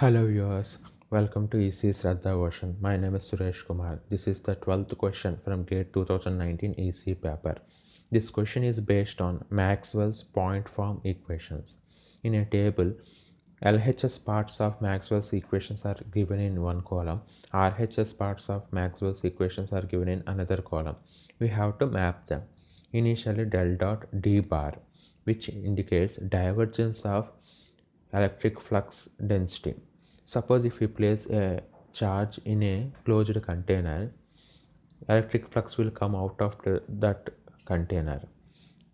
Hello viewers, welcome to ECE Sradha Ocean. My name is Suresh Kumar. This is the 12th question from GATE 2019 ECE paper. This question is based on Maxwell's point form equations. In a table, LHS parts of Maxwell's equations are given in one column. RHS parts of Maxwell's equations are given in another column. We have to map them. Initially del dot D bar, which indicates divergence of electric flux density. Suppose if we place a charge in a closed container, electric flux will come out of that container.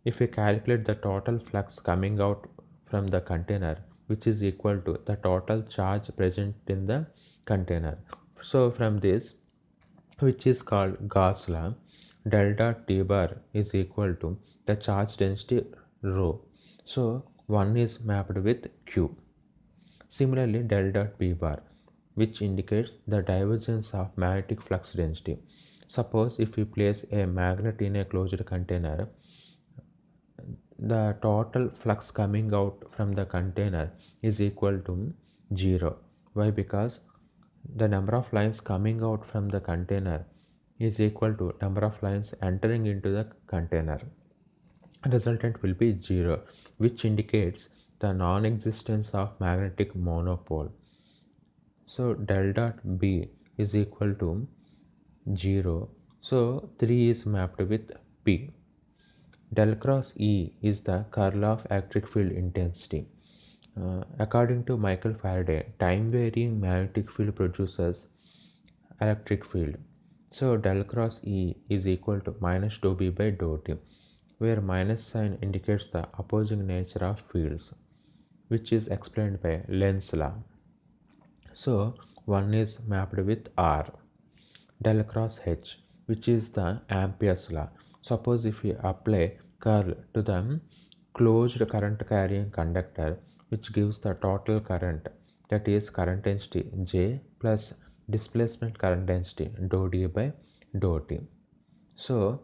If we calculate the total flux coming out from the container, which is equal to the total charge present in the container. So from this, which is called Gauss law, del dot T bar is equal to the charge density rho. So 1 is mapped with Q. Similarly, del dot B bar, which indicates the divergence of magnetic flux density. Suppose if we place a magnet in a closed container, the total flux coming out from the container is equal to 0. Why? Because the number of lines coming out from the container is equal to number of lines entering into the container. Resultant will be 0, which indicates the non-existence of magnetic monopole. So del dot B is equal to 0. So 3 is mapped with P. Del cross E is the curl of electric field intensity. According to Michael Faraday, time varying magnetic field produces electric field. So del cross E is equal to minus dou B by dou T, where minus sign indicates the opposing nature of fields, which is explained by Lenz's law. So 1 is mapped with R. Del cross H, which is the Ampere's law. Suppose if we apply curl to the closed current carrying conductor, which gives the total current, that is current density J plus displacement current density dou D by dou T. So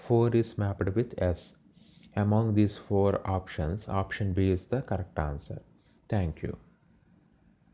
4 is mapped with S. Among these 4 options, option B is the correct answer. Thank you.